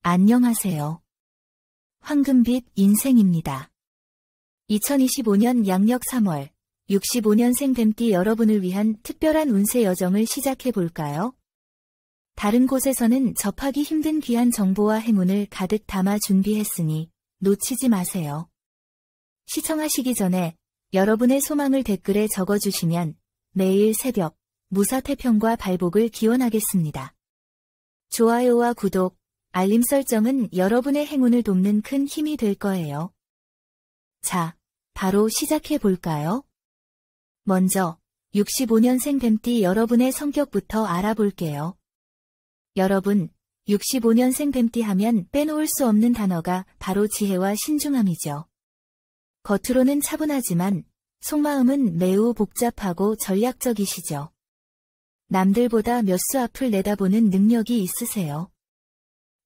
안녕하세요. 황금빛 인생입니다. 2025년 양력 3월 65년생 뱀띠 여러분을 위한 특별한 운세 여정을 시작해 볼까요? 다른 곳에서는 접하기 힘든 귀한 정보와 행운을 가득 담아 준비했으니 놓치지 마세요. 시청하시기 전에 여러분의 소망을 댓글에 적어주시면 매일 새벽 무사태평과 발복을 기원하겠습니다. 좋아요와 구독, 알림 설정은 여러분의 행운을 돕는 큰 힘이 될 거예요. 자, 바로 시작해 볼까요? 먼저 65년생 뱀띠 여러분의 성격부터 알아볼게요. 여러분, 65년생 뱀띠 하면 빼놓을 수 없는 단어가 바로 지혜와 신중함이죠. 겉으로는 차분하지만 속마음은 매우 복잡하고 전략적이시죠. 남들보다 몇 수 앞을 내다보는 능력이 있으세요.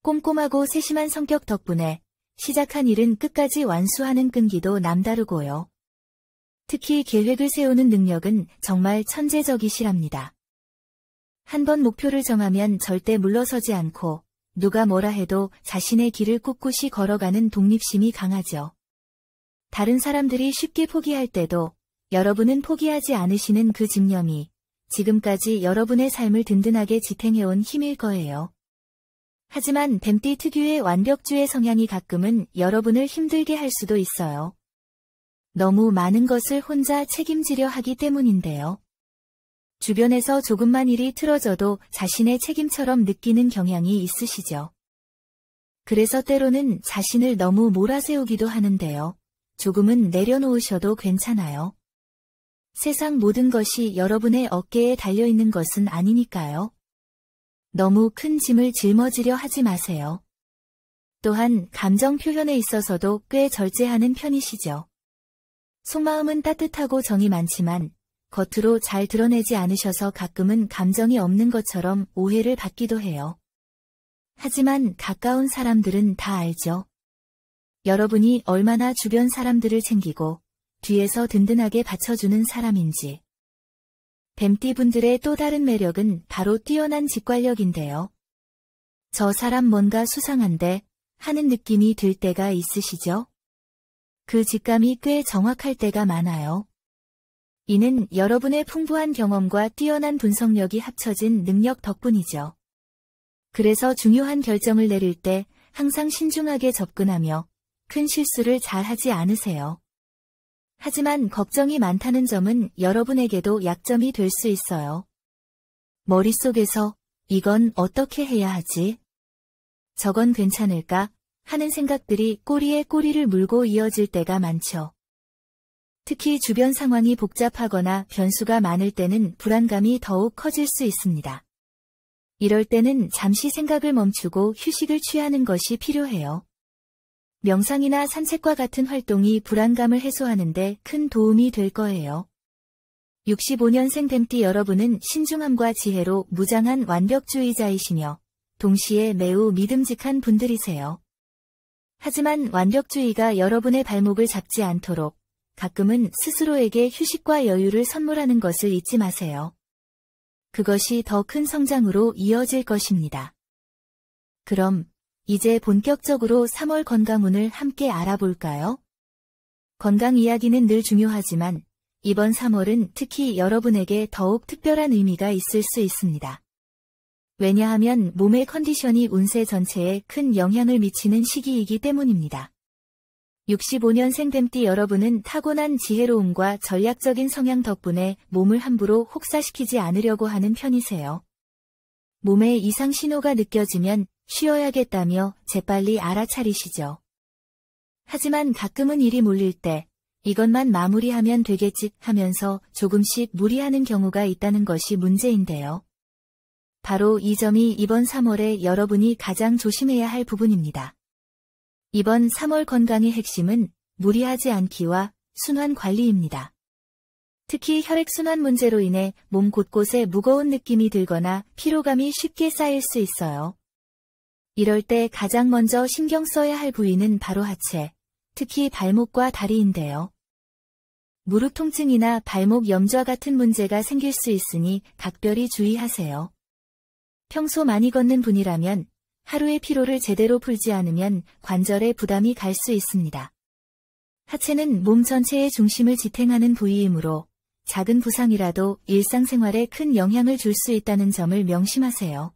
꼼꼼하고 세심한 성격 덕분에 시작한 일은 끝까지 완수하는 끈기도 남다르고요. 특히 계획을 세우는 능력은 정말 천재적이시랍니다. 한번 목표를 정하면 절대 물러서지 않고 누가 뭐라 해도 자신의 길을 꿋꿋이 걸어가는 독립심이 강하죠. 다른 사람들이 쉽게 포기할 때도 여러분은 포기하지 않으시는 그 집념이 지금까지 여러분의 삶을 든든하게 지탱해온 힘일 거예요. 하지만 뱀띠 특유의 완벽주의 성향이 가끔은 여러분을 힘들게 할 수도 있어요. 너무 많은 것을 혼자 책임지려 하기 때문인데요. 주변에서 조금만 일이 틀어져도 자신의 책임처럼 느끼는 경향이 있으시죠. 그래서 때로는 자신을 너무 몰아세우기도 하는데요. 조금은 내려놓으셔도 괜찮아요. 세상 모든 것이 여러분의 어깨에 달려있는 것은 아니니까요. 너무 큰 짐을 짊어지려 하지 마세요. 또한 감정 표현에 있어서도 꽤 절제하는 편이시죠. 속마음은 따뜻하고 정이 많지만 겉으로 잘 드러내지 않으셔서 가끔은 감정이 없는 것처럼 오해를 받기도 해요. 하지만 가까운 사람들은 다 알죠. 여러분이 얼마나 주변 사람들을 챙기고 뒤에서 든든하게 받쳐주는 사람인지. 뱀띠분들의 또 다른 매력은 바로 뛰어난 직관력인데요. 저 사람 뭔가 수상한데 하는 느낌이 들 때가 있으시죠? 그 직감이 꽤 정확할 때가 많아요. 이는 여러분의 풍부한 경험과 뛰어난 분석력이 합쳐진 능력 덕분이죠. 그래서 중요한 결정을 내릴 때 항상 신중하게 접근하며 큰 실수를 잘 하지 않으세요. 하지만 걱정이 많다는 점은 여러분에게도 약점이 될 수 있어요. 머릿속에서 이건 어떻게 해야 하지? 저건 괜찮을까? 하는 생각들이 꼬리에 꼬리를 물고 이어질 때가 많죠. 특히 주변 상황이 복잡하거나 변수가 많을 때는 불안감이 더욱 커질 수 있습니다. 이럴 때는 잠시 생각을 멈추고 휴식을 취하는 것이 필요해요. 명상이나 산책과 같은 활동이 불안감을 해소하는 데 큰 도움이 될 거예요. 65년생 뱀띠 여러분은 신중함과 지혜로 무장한 완벽주의자이시며 동시에 매우 믿음직한 분들이세요. 하지만 완벽주의가 여러분의 발목을 잡지 않도록 가끔은 스스로에게 휴식과 여유를 선물하는 것을 잊지 마세요. 그것이 더 큰 성장으로 이어질 것입니다. 그럼 이제 본격적으로 3월 건강운을 함께 알아볼까요? 건강 이야기는 늘 중요하지만 이번 3월은 특히 여러분에게 더욱 특별한 의미가 있을 수 있습니다. 왜냐하면 몸의 컨디션이 운세 전체에 큰 영향을 미치는 시기이기 때문입니다. 65년생 뱀띠 여러분은 타고난 지혜로움과 전략적인 성향 덕분에 몸을 함부로 혹사시키지 않으려고 하는 편이세요. 몸에 이상 신호가 느껴지면 쉬어야겠다며 재빨리 알아차리시죠. 하지만 가끔은 일이 몰릴 때 이것만 마무리하면 되겠지 하면서 조금씩 무리하는 경우가 있다는 것이 문제인데요. 바로 이 점이 이번 3월에 여러분이 가장 조심해야 할 부분입니다. 이번 3월 건강의 핵심은 무리하지 않기와 순환 관리입니다. 특히 혈액순환 문제로 인해 몸 곳곳에 무거운 느낌이 들거나 피로감이 쉽게 쌓일 수 있어요. 이럴 때 가장 먼저 신경 써야 할 부위는 바로 하체, 특히 발목과 다리인데요. 무릎 통증이나 발목 염좌 같은 문제가 생길 수 있으니 각별히 주의하세요. 평소 많이 걷는 분이라면 하루의 피로를 제대로 풀지 않으면 관절에 부담이 갈 수 있습니다. 하체는 몸 전체의 중심을 지탱하는 부위이므로 작은 부상이라도 일상생활에 큰 영향을 줄 수 있다는 점을 명심하세요.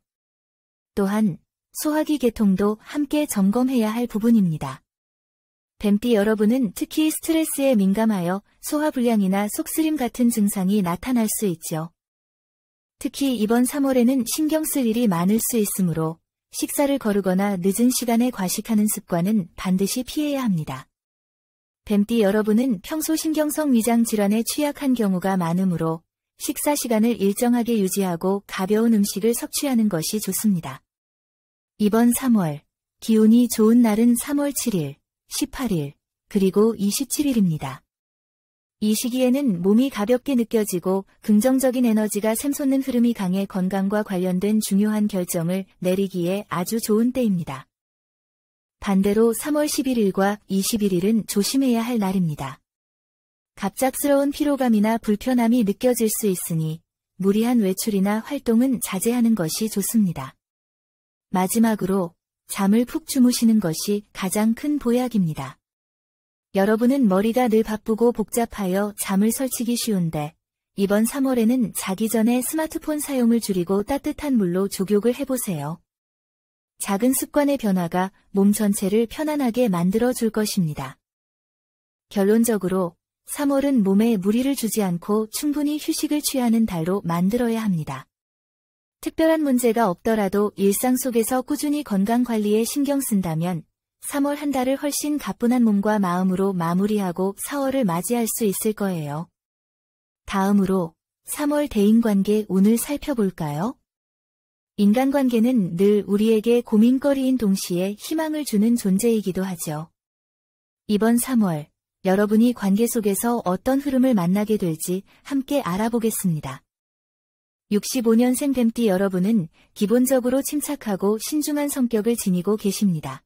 또한 소화기 계통도 함께 점검해야 할 부분입니다. 뱀띠 여러분은 특히 스트레스에 민감하여 소화불량이나 속쓰림 같은 증상이 나타날 수 있죠. 특히 이번 3월에는 신경 쓸 일이 많을 수 있으므로 식사를 거르거나 늦은 시간에 과식하는 습관은 반드시 피해야 합니다. 뱀띠 여러분은 평소 신경성 위장 질환에 취약한 경우가 많으므로 식사 시간을 일정하게 유지하고 가벼운 음식을 섭취하는 것이 좋습니다. 이번 3월, 기운이 좋은 날은 3월 7일, 18일, 그리고 27일입니다. 이 시기에는 몸이 가볍게 느껴지고 긍정적인 에너지가 샘솟는 흐름이 강해 건강과 관련된 중요한 결정을 내리기에 아주 좋은 때입니다. 반대로 3월 11일과 21일은 조심해야 할 날입니다. 갑작스러운 피로감이나 불편함이 느껴질 수 있으니 무리한 외출이나 활동은 자제하는 것이 좋습니다. 마지막으로 잠을 푹 주무시는 것이 가장 큰 보약입니다. 여러분은 머리가 늘 바쁘고 복잡하여 잠을 설치기 쉬운데 이번 3월에는 자기 전에 스마트폰 사용을 줄이고 따뜻한 물로 족욕을 해보세요. 작은 습관의 변화가 몸 전체를 편안하게 만들어 줄 것입니다. 결론적으로 3월은 몸에 무리를 주지 않고 충분히 휴식을 취하는 달로 만들어야 합니다. 특별한 문제가 없더라도 일상 속에서 꾸준히 건강관리에 신경 쓴다면 3월 한 달을 훨씬 가뿐한 몸과 마음으로 마무리하고 4월을 맞이할 수 있을 거예요. 다음으로 3월 대인관계 운을 살펴볼까요? 인간관계는 늘 우리에게 고민거리인 동시에 희망을 주는 존재이기도 하죠. 이번 3월, 여러분이 관계 속에서 어떤 흐름을 만나게 될지 함께 알아보겠습니다. 65년생 뱀띠 여러분은 기본적으로 침착하고 신중한 성격을 지니고 계십니다.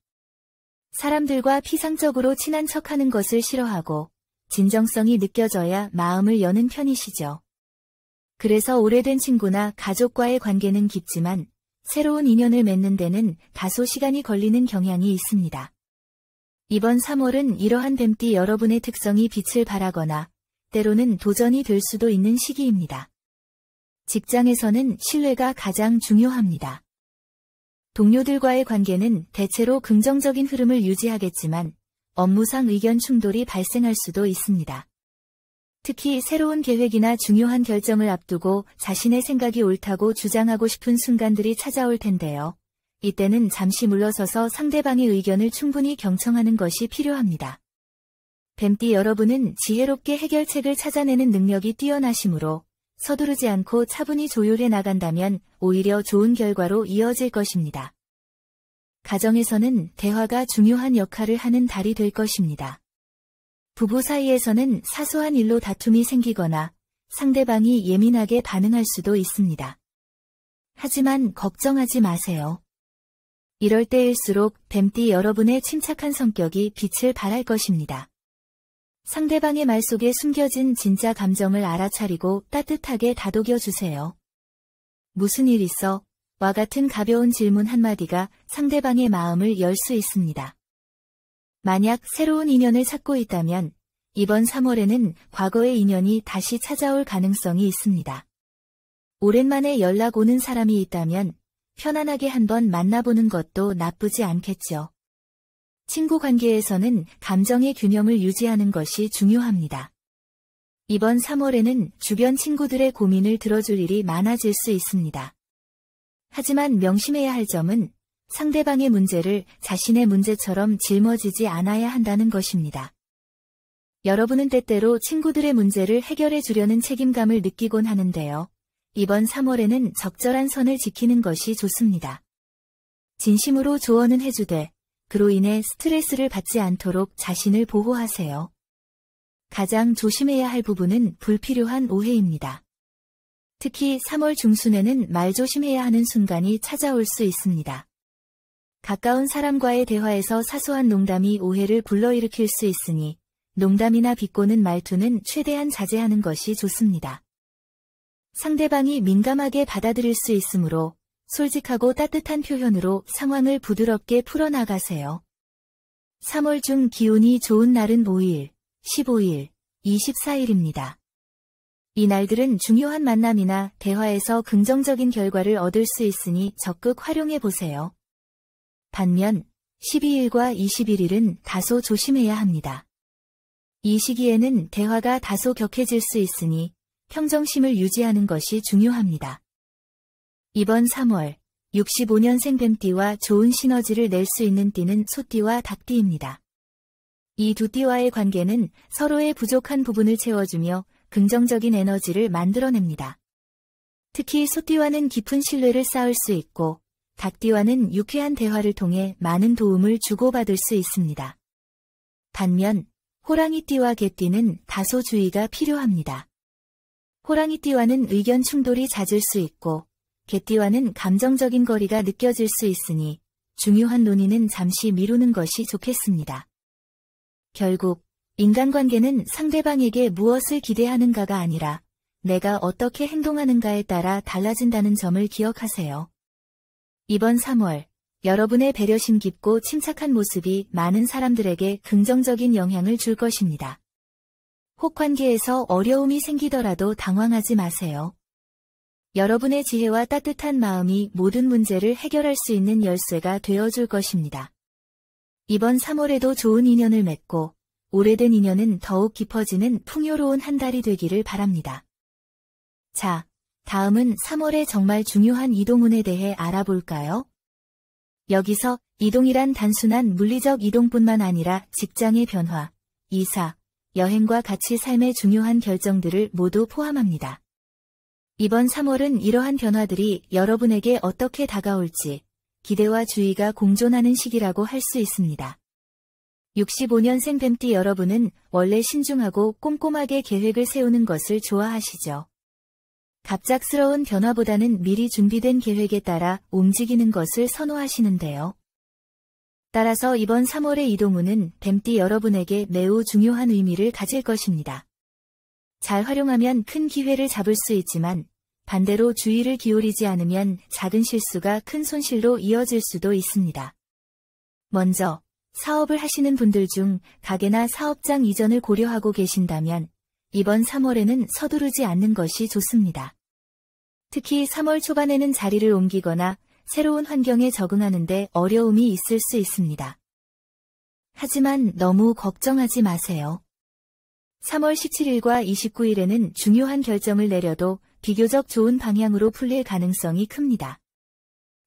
사람들과 피상적으로 친한 척하는 것을 싫어하고 진정성이 느껴져야 마음을 여는 편이시죠. 그래서 오래된 친구나 가족과의 관계는 깊지만 새로운 인연을 맺는 데는 다소 시간이 걸리는 경향이 있습니다. 이번 3월은 이러한 뱀띠 여러분의 특성이 빛을 발하거나 때로는 도전이 될 수도 있는 시기입니다. 직장에서는 신뢰가 가장 중요합니다. 동료들과의 관계는 대체로 긍정적인 흐름을 유지하겠지만 업무상 의견 충돌이 발생할 수도 있습니다. 특히 새로운 계획이나 중요한 결정을 앞두고 자신의 생각이 옳다고 주장하고 싶은 순간들이 찾아올 텐데요. 이때는 잠시 물러서서 상대방의 의견을 충분히 경청하는 것이 필요합니다. 뱀띠 여러분은 지혜롭게 해결책을 찾아내는 능력이 뛰어나시므로 서두르지 않고 차분히 조율해 나간다면 오히려 좋은 결과로 이어질 것입니다. 가정에서는 대화가 중요한 역할을 하는 달이 될 것입니다. 부부 사이에서는 사소한 일로 다툼이 생기거나 상대방이 예민하게 반응할 수도 있습니다. 하지만 걱정하지 마세요. 이럴 때일수록 뱀띠 여러분의 침착한 성격이 빛을 발할 것입니다. 상대방의 말 속에 숨겨진 진짜 감정을 알아차리고 따뜻하게 다독여 주세요. 무슨 일 있어? 와 같은 가벼운 질문 한마디가 상대방의 마음을 열 수 있습니다. 만약 새로운 인연을 찾고 있다면 이번 3월에는 과거의 인연이 다시 찾아올 가능성이 있습니다. 오랜만에 연락 오는 사람이 있다면 편안하게 한번 만나보는 것도 나쁘지 않겠죠. 친구 관계에서는 감정의 균형을 유지하는 것이 중요합니다. 이번 3월에는 주변 친구들의 고민을 들어줄 일이 많아질 수 있습니다. 하지만 명심해야 할 점은 상대방의 문제를 자신의 문제처럼 짊어지지 않아야 한다는 것입니다. 여러분은 때때로 친구들의 문제를 해결해 주려는 책임감을 느끼곤 하는데요. 이번 3월에는 적절한 선을 지키는 것이 좋습니다. 진심으로 조언은 해주되 그로 인해 스트레스를 받지 않도록 자신을 보호하세요. 가장 조심해야 할 부분은 불필요한 오해입니다. 특히 3월 중순에는 말조심해야 하는 순간이 찾아올 수 있습니다. 가까운 사람과의 대화에서 사소한 농담이 오해를 불러일으킬 수 있으니 농담이나 비꼬는 말투는 최대한 자제하는 것이 좋습니다. 상대방이 민감하게 받아들일 수 있으므로 솔직하고 따뜻한 표현으로 상황을 부드럽게 풀어나가세요. 3월 중 기운이 좋은 날은 5일, 15일, 24일입니다. 이 날들은 중요한 만남이나 대화에서 긍정적인 결과를 얻을 수 있으니 적극 활용해 보세요. 반면 12일과 21일은 다소 조심해야 합니다. 이 시기에는 대화가 다소 격해질 수 있으니 평정심을 유지하는 것이 중요합니다. 이번 3월, 65년생 뱀띠와 좋은 시너지를 낼 수 있는 띠는 소띠와 닭띠입니다. 이 두 띠와의 관계는 서로의 부족한 부분을 채워주며 긍정적인 에너지를 만들어냅니다. 특히 소띠와는 깊은 신뢰를 쌓을 수 있고 닭띠와는 유쾌한 대화를 통해 많은 도움을 주고받을 수 있습니다. 반면 호랑이띠와 개띠는 다소 주의가 필요합니다. 호랑이띠와는 의견 충돌이 잦을 수 있고 개띠와는 감정적인 거리가 느껴질 수 있으니 중요한 논의는 잠시 미루는 것이 좋겠습니다. 결국 인간관계는 상대방에게 무엇을 기대하는가가 아니라 내가 어떻게 행동하는가에 따라 달라진다는 점을 기억하세요. 이번 3월, 여러분의 배려심 깊고 침착한 모습이 많은 사람들에게 긍정적인 영향을 줄 것입니다. 혹 관계에서 어려움이 생기더라도 당황하지 마세요. 여러분의 지혜와 따뜻한 마음이 모든 문제를 해결할 수 있는 열쇠가 되어줄 것입니다. 이번 3월에도 좋은 인연을 맺고 오래된 인연은 더욱 깊어지는 풍요로운 한 달이 되기를 바랍니다. 자, 다음은 3월에 정말 중요한 이동운에 대해 알아볼까요? 여기서 이동이란 단순한 물리적 이동뿐만 아니라 직장의 변화, 이사, 여행과 같이 삶의 중요한 결정들을 모두 포함합니다. 이번 3월은 이러한 변화들이 여러분에게 어떻게 다가올지 기대와 주의가 공존하는 시기라고 할 수 있습니다. 65년생 뱀띠 여러분은 원래 신중하고 꼼꼼하게 계획을 세우는 것을 좋아하시죠. 갑작스러운 변화보다는 미리 준비된 계획에 따라 움직이는 것을 선호하시는데요. 따라서 이번 3월의 이동운은 뱀띠 여러분에게 매우 중요한 의미를 가질 것입니다. 잘 활용하면 큰 기회를 잡을 수 있지만 반대로 주의를 기울이지 않으면 작은 실수가 큰 손실로 이어질 수도 있습니다. 먼저 사업을 하시는 분들 중 가게나 사업장 이전을 고려하고 계신다면 이번 3월에는 서두르지 않는 것이 좋습니다. 특히 3월 초반에는 자리를 옮기거나 새로운 환경에 적응하는 데 어려움이 있을 수 있습니다. 하지만 너무 걱정하지 마세요. 3월 17일과 29일에는 중요한 결정을 내려도 비교적 좋은 방향으로 풀릴 가능성이 큽니다.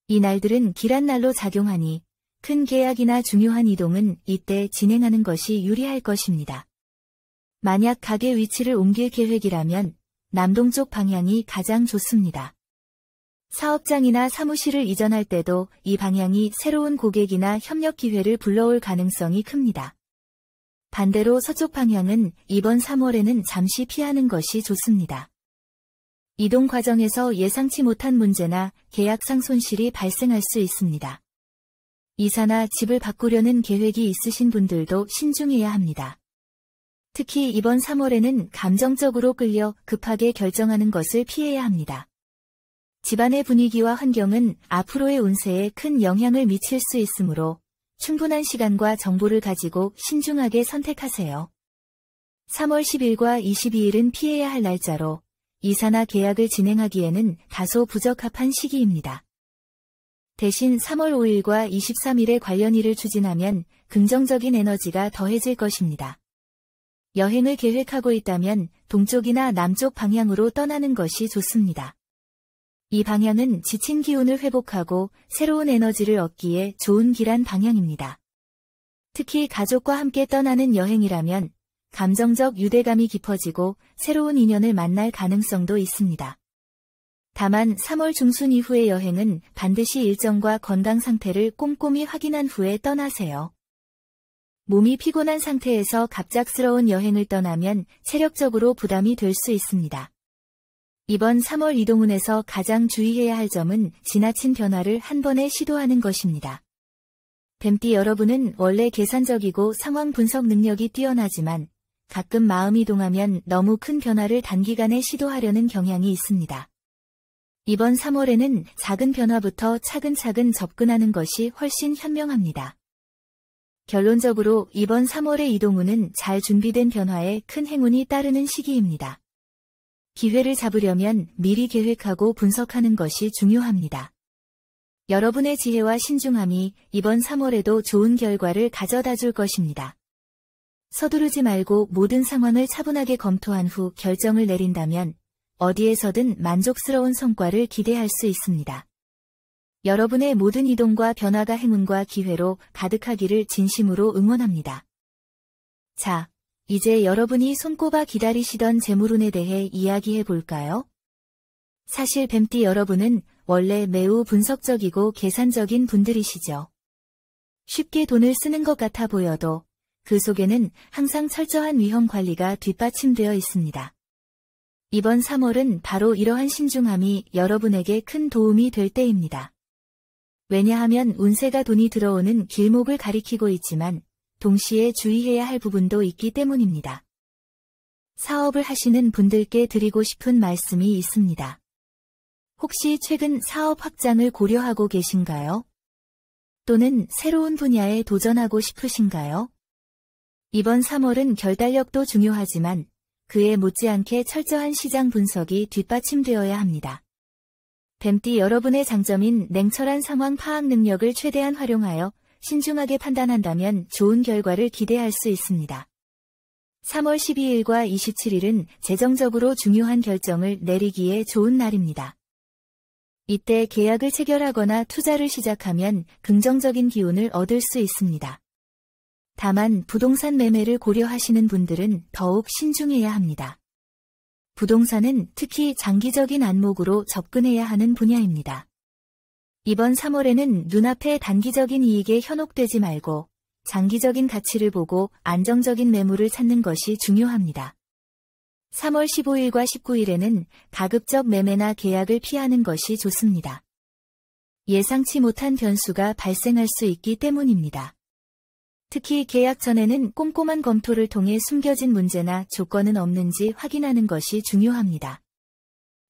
이 날들은 길한 날로 작용하니 큰 계약이나 중요한 이동은 이때 진행하는 것이 유리할 것입니다. 만약 가게 위치를 옮길 계획이라면 남동쪽 방향이 가장 좋습니다. 사업장이나 사무실을 이전할 때도 이 방향이 새로운 고객이나 협력 기회를 불러올 가능성이 큽니다. 반대로 서쪽 방향은 이번 3월에는 잠시 피하는 것이 좋습니다. 이동 과정에서 예상치 못한 문제나 계약상 손실이 발생할 수 있습니다. 이사나 집을 바꾸려는 계획이 있으신 분들도 신중해야 합니다. 특히 이번 3월에는 감정적으로 끌려 급하게 결정하는 것을 피해야 합니다. 집안의 분위기와 환경은 앞으로의 운세에 큰 영향을 미칠 수 있으므로 충분한 시간과 정보를 가지고 신중하게 선택하세요. 3월 10일과 22일은 피해야 할 날짜로 이사나 계약을 진행하기에는 다소 부적합한 시기입니다. 대신 3월 5일과 23일에 관련 일을 추진하면 긍정적인 에너지가 더해질 것입니다. 여행을 계획하고 있다면 동쪽이나 남쪽 방향으로 떠나는 것이 좋습니다. 이 방향은 지친 기운을 회복하고 새로운 에너지를 얻기에 좋은 길한 방향입니다. 특히 가족과 함께 떠나는 여행이라면 감정적 유대감이 깊어지고 새로운 인연을 만날 가능성도 있습니다. 다만 3월 중순 이후의 여행은 반드시 일정과 건강 상태를 꼼꼼히 확인한 후에 떠나세요. 몸이 피곤한 상태에서 갑작스러운 여행을 떠나면 체력적으로 부담이 될 수 있습니다. 이번 3월 이동운에서 가장 주의해야 할 점은 지나친 변화를 한 번에 시도하는 것입니다. 뱀띠 여러분은 원래 계산적이고 상황 분석 능력이 뛰어나지만 가끔 마음이 동하면 너무 큰 변화를 단기간에 시도하려는 경향이 있습니다. 이번 3월에는 작은 변화부터 차근차근 접근하는 것이 훨씬 현명합니다. 결론적으로 이번 3월의 이동운은 잘 준비된 변화에 큰 행운이 따르는 시기입니다. 기회를 잡으려면 미리 계획하고 분석하는 것이 중요합니다. 여러분의 지혜와 신중함이 이번 3월에도 좋은 결과를 가져다 줄 것입니다. 서두르지 말고 모든 상황을 차분하게 검토한 후 결정을 내린다면 어디에서든 만족스러운 성과를 기대할 수 있습니다. 여러분의 모든 이동과 변화가 행운과 기회로 가득하기를 진심으로 응원합니다. 자, 이제 여러분이 손꼽아 기다리시던 재물운에 대해 이야기해 볼까요? 사실 뱀띠 여러분은 원래 매우 분석적이고 계산적인 분들이시죠. 쉽게 돈을 쓰는 것 같아 보여도 그 속에는 항상 철저한 위험 관리가 뒷받침되어 있습니다. 이번 3월은 바로 이러한 신중함이 여러분에게 큰 도움이 될 때입니다. 왜냐하면 운세가 돈이 들어오는 길목을 가리키고 있지만 동시에 주의해야 할 부분도 있기 때문입니다. 사업을 하시는 분들께 드리고 싶은 말씀이 있습니다. 혹시 최근 사업 확장을 고려하고 계신가요? 또는 새로운 분야에 도전하고 싶으신가요? 이번 3월은 결단력도 중요하지만 그에 못지않게 철저한 시장 분석이 뒷받침되어야 합니다. 뱀띠 여러분의 장점인 냉철한 상황 파악 능력을 최대한 활용하여 신중하게 판단한다면 좋은 결과를 기대할 수 있습니다. 3월 12일과 27일은 재정적으로 중요한 결정을 내리기에 좋은 날입니다. 이때 계약을 체결하거나 투자를 시작하면 긍정적인 기운을 얻을 수 있습니다. 다만 부동산 매매를 고려하시는 분들은 더욱 신중해야 합니다. 부동산은 특히 장기적인 안목으로 접근해야 하는 분야입니다. 이번 3월에는 눈앞의 단기적인 이익에 현혹되지 말고 장기적인 가치를 보고 안정적인 매물을 찾는 것이 중요합니다. 3월 15일과 19일에는 가급적 매매나 계약을 피하는 것이 좋습니다. 예상치 못한 변수가 발생할 수 있기 때문입니다. 특히 계약 전에는 꼼꼼한 검토를 통해 숨겨진 문제나 조건은 없는지 확인하는 것이 중요합니다.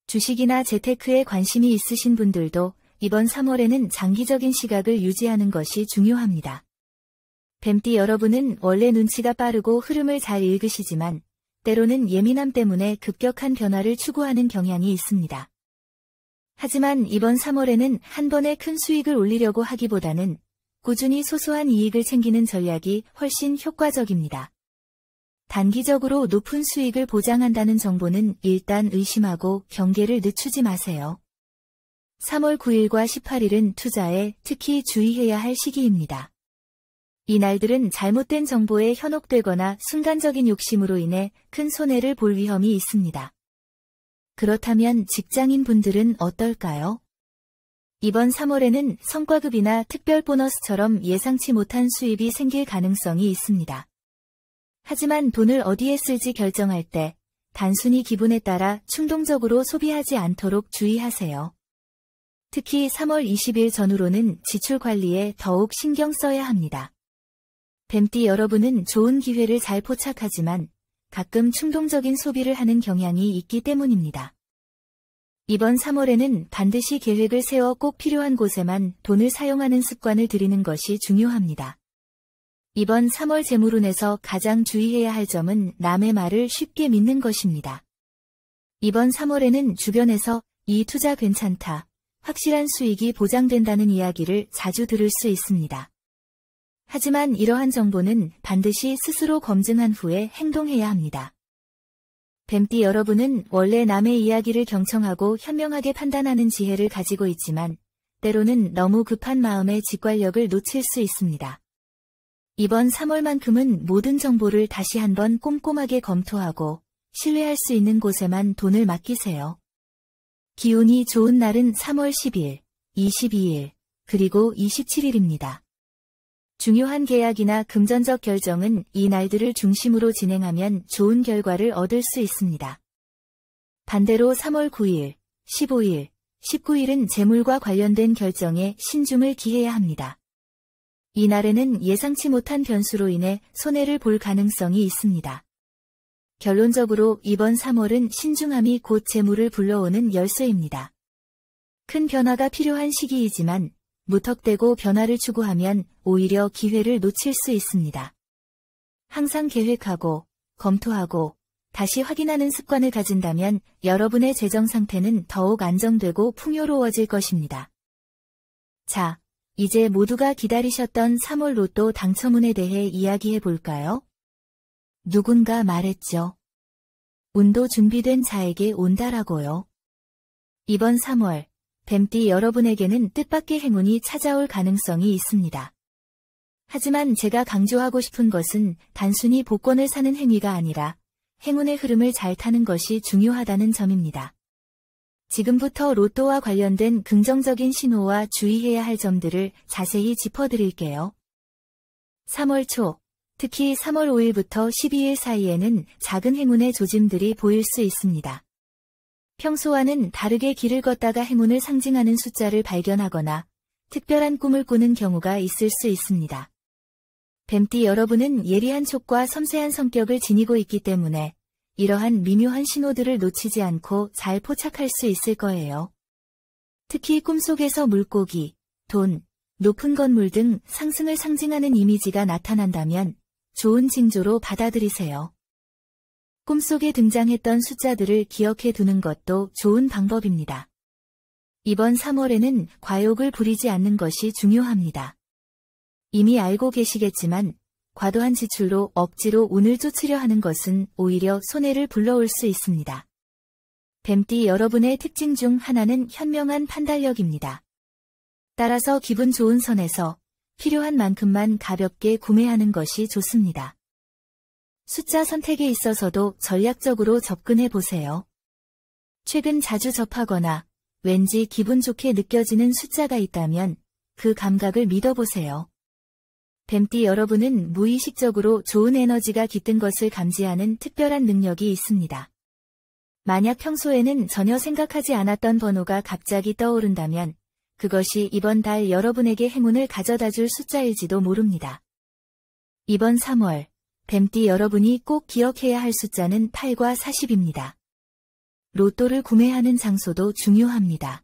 주식이나 재테크에 관심이 있으신 분들도 이번 3월에는 장기적인 시각을 유지하는 것이 중요합니다. 뱀띠 여러분은 원래 눈치가 빠르고 흐름을 잘 읽으시지만 때로는 예민함 때문에 급격한 변화를 추구하는 경향이 있습니다. 하지만 이번 3월에는 한 번에 큰 수익을 올리려고 하기보다는 꾸준히 소소한 이익을 챙기는 전략이 훨씬 효과적입니다. 단기적으로 높은 수익을 보장한다는 정보는 일단 의심하고 경계를 늦추지 마세요. 3월 9일과 18일은 투자에 특히 주의해야 할 시기입니다. 이 날들은 잘못된 정보에 현혹되거나 순간적인 욕심으로 인해 큰 손해를 볼 위험이 있습니다. 그렇다면 직장인 분들은 어떨까요? 이번 3월에는 성과급이나 특별 보너스처럼 예상치 못한 수입이 생길 가능성이 있습니다. 하지만 돈을 어디에 쓸지 결정할 때 단순히 기분에 따라 충동적으로 소비하지 않도록 주의하세요. 특히 3월 20일 전후로는 지출 관리에 더욱 신경 써야 합니다. 뱀띠 여러분은 좋은 기회를 잘 포착하지만 가끔 충동적인 소비를 하는 경향이 있기 때문입니다. 이번 3월에는 반드시 계획을 세워 꼭 필요한 곳에만 돈을 사용하는 습관을 들이는 것이 중요합니다. 이번 3월 재물운에서 가장 주의해야 할 점은 남의 말을 쉽게 믿는 것입니다. 이번 3월에는 주변에서 이 투자 괜찮다, 확실한 수익이 보장된다는 이야기를 자주 들을 수 있습니다. 하지만 이러한 정보는 반드시 스스로 검증한 후에 행동해야 합니다. 뱀띠 여러분은 원래 남의 이야기를 경청하고 현명하게 판단하는 지혜를 가지고 있지만 때로는 너무 급한 마음에 직관력을 놓칠 수 있습니다. 이번 3월만큼은 모든 정보를 다시 한번 꼼꼼하게 검토하고 신뢰할 수 있는 곳에만 돈을 맡기세요. 기운이 좋은 날은 3월 10일, 22일, 그리고 27일입니다. 중요한 계약이나 금전적 결정은 이 날들을 중심으로 진행하면 좋은 결과를 얻을 수 있습니다. 반대로 3월 9일, 15일, 19일은 재물과 관련된 결정에 신중을 기해야 합니다. 이 날에는 예상치 못한 변수로 인해 손해를 볼 가능성이 있습니다. 결론적으로 이번 3월은 신중함이 곧 재물을 불러오는 열쇠입니다. 큰 변화가 필요한 시기이지만 무턱대고 변화를 추구하면 오히려 기회를 놓칠 수 있습니다. 항상 계획하고 검토하고 다시 확인하는 습관을 가진다면 여러분의 재정 상태는 더욱 안정되고 풍요로워질 것입니다. 자, 이제 모두가 기다리셨던 3월 로또 당첨운에 대해 이야기해 볼까요? 누군가 말했죠. 운도 준비된 자에게 온다라고요. 이번 3월, 뱀띠 여러분에게는 뜻밖의 행운이 찾아올 가능성이 있습니다. 하지만 제가 강조하고 싶은 것은 단순히 복권을 사는 행위가 아니라 행운의 흐름을 잘 타는 것이 중요하다는 점입니다. 지금부터 로또와 관련된 긍정적인 신호와 주의해야 할 점들을 자세히 짚어드릴게요. 3월 초, 특히 3월 5일부터 12일 사이에는 작은 행운의 조짐들이 보일 수 있습니다. 평소와는 다르게 길을 걷다가 행운을 상징하는 숫자를 발견하거나 특별한 꿈을 꾸는 경우가 있을 수 있습니다. 뱀띠 여러분은 예리한 촉과 섬세한 성격을 지니고 있기 때문에 이러한 미묘한 신호들을 놓치지 않고 잘 포착할 수 있을 거예요. 특히 꿈속에서 물고기, 돈, 높은 건물 등 상승을 상징하는 이미지가 나타난다면 좋은 징조로 받아들이세요. 꿈속에 등장했던 숫자들을 기억해 두는 것도 좋은 방법입니다. 이번 3월에는 과욕을 부리지 않는 것이 중요합니다. 이미 알고 계시겠지만 과도한 지출로 억지로 운을 쫓으려 하는 것은 오히려 손해를 불러올 수 있습니다. 뱀띠 여러분의 특징 중 하나는 현명한 판단력입니다. 따라서 기분 좋은 선에서 필요한 만큼만 가볍게 구매하는 것이 좋습니다. 숫자 선택에 있어서도 전략적으로 접근해 보세요. 최근 자주 접하거나 왠지 기분 좋게 느껴지는 숫자가 있다면 그 감각을 믿어보세요. 뱀띠 여러분은 무의식적으로 좋은 에너지가 깃든 것을 감지하는 특별한 능력이 있습니다. 만약 평소에는 전혀 생각하지 않았던 번호가 갑자기 떠오른다면 그것이 이번 달 여러분에게 행운을 가져다 줄 숫자일지도 모릅니다. 이번 3월, 뱀띠 여러분이 꼭 기억해야 할 숫자는 8과 40입니다. 로또를 구매하는 장소도 중요합니다.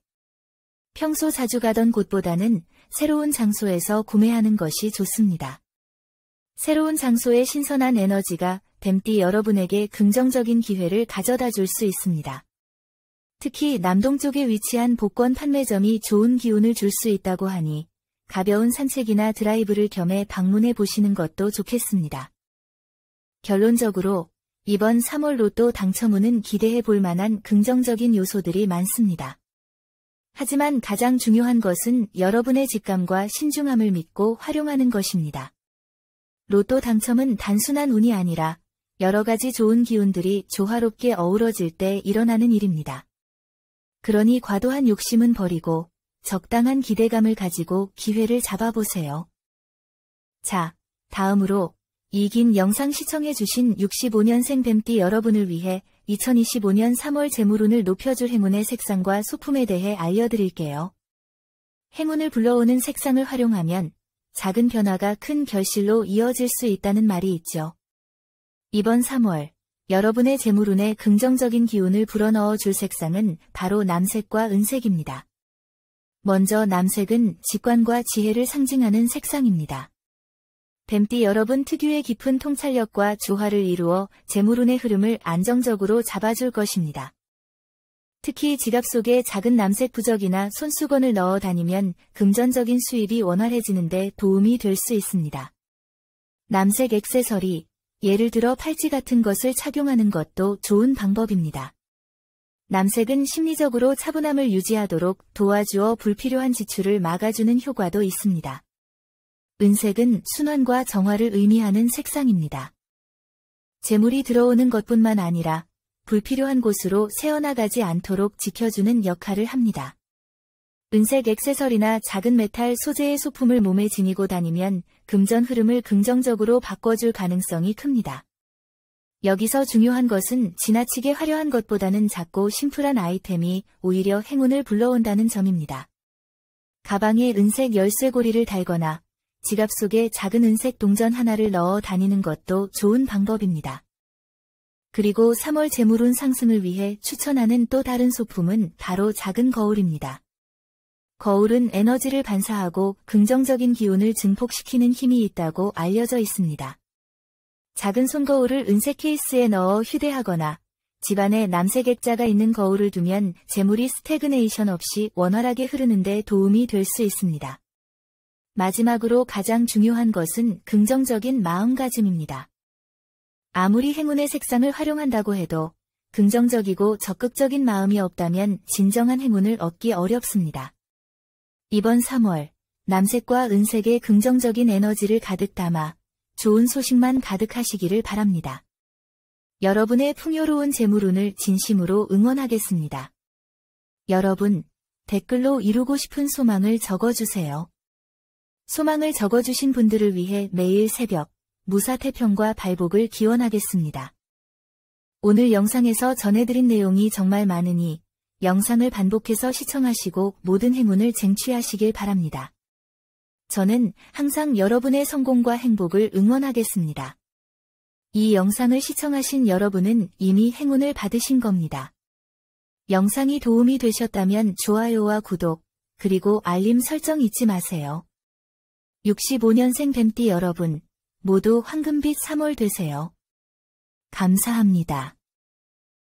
평소 자주 가던 곳보다는 새로운 장소에서 구매하는 것이 좋습니다. 새로운 장소의 신선한 에너지가 뱀띠 여러분에게 긍정적인 기회를 가져다 줄 수 있습니다. 특히 남동쪽에 위치한 복권 판매점이 좋은 기운을 줄 수 있다고 하니 가벼운 산책이나 드라이브를 겸해 방문해 보시는 것도 좋겠습니다. 결론적으로 이번 3월 로또 당첨운은 기대해 볼 만한 긍정적인 요소들이 많습니다. 하지만 가장 중요한 것은 여러분의 직감과 신중함을 믿고 활용하는 것입니다. 로또 당첨은 단순한 운이 아니라 여러 가지 좋은 기운들이 조화롭게 어우러질 때 일어나는 일입니다. 그러니 과도한 욕심은 버리고 적당한 기대감을 가지고 기회를 잡아보세요. 자, 다음으로 이 긴 영상 시청해주신 65년생 뱀띠 여러분을 위해 2025년 3월 재물운을 높여줄 행운의 색상과 소품에 대해 알려드릴게요. 행운을 불러오는 색상을 활용하면 작은 변화가 큰 결실로 이어질 수 있다는 말이 있죠. 이번 3월, 여러분의 재물운에 긍정적인 기운을 불어넣어 줄 색상은 바로 남색과 은색입니다. 먼저 남색은 직관과 지혜를 상징하는 색상입니다. 뱀띠 여러분 특유의 깊은 통찰력과 조화를 이루어 재물운의 흐름을 안정적으로 잡아줄 것입니다. 특히 지갑 속에 작은 남색 부적이나 손수건을 넣어 다니면 금전적인 수입이 원활해지는 데 도움이 될 수 있습니다. 남색 액세서리, 예를 들어 팔찌 같은 것을 착용하는 것도 좋은 방법입니다. 남색은 심리적으로 차분함을 유지하도록 도와주어 불필요한 지출을 막아주는 효과도 있습니다. 은색은 순환과 정화를 의미하는 색상입니다. 재물이 들어오는 것뿐만 아니라 불필요한 곳으로 새어나가지 않도록 지켜주는 역할을 합니다. 은색 액세서리나 작은 메탈 소재의 소품을 몸에 지니고 다니면 금전 흐름을 긍정적으로 바꿔줄 가능성이 큽니다. 여기서 중요한 것은 지나치게 화려한 것보다는 작고 심플한 아이템이 오히려 행운을 불러온다는 점입니다. 가방에 은색 열쇠고리를 달거나 지갑 속에 작은 은색 동전 하나를 넣어 다니는 것도 좋은 방법입니다. 그리고 3월 재물운 상승을 위해 추천하는 또 다른 소품은 바로 작은 거울입니다. 거울은 에너지를 반사하고 긍정적인 기운을 증폭시키는 힘이 있다고 알려져 있습니다. 작은 손거울을 은색 케이스에 넣어 휴대하거나 집안에 남색 액자가 있는 거울을 두면 재물이 스태그네이션 없이 원활하게 흐르는 데 도움이 될 수 있습니다. 마지막으로 가장 중요한 것은 긍정적인 마음가짐입니다. 아무리 행운의 색상을 활용한다고 해도 긍정적이고 적극적인 마음이 없다면 진정한 행운을 얻기 어렵습니다. 이번 3월, 남색과 은색의 긍정적인 에너지를 가득 담아 좋은 소식만 가득하시기를 바랍니다. 여러분의 풍요로운 재물운을 진심으로 응원하겠습니다. 여러분, 댓글로 이루고 싶은 소망을 적어주세요. 소망을 적어주신 분들을 위해 매일 새벽 무사태평과 발복을 기원하겠습니다. 오늘 영상에서 전해드린 내용이 정말 많으니 영상을 반복해서 시청하시고 모든 행운을 쟁취하시길 바랍니다. 저는 항상 여러분의 성공과 행복을 응원하겠습니다. 이 영상을 시청하신 여러분은 이미 행운을 받으신 겁니다. 영상이 도움이 되셨다면 좋아요와 구독, 그리고 알림 설정 잊지 마세요. 65년생 뱀띠 여러분, 모두 황금빛 3월 되세요. 감사합니다.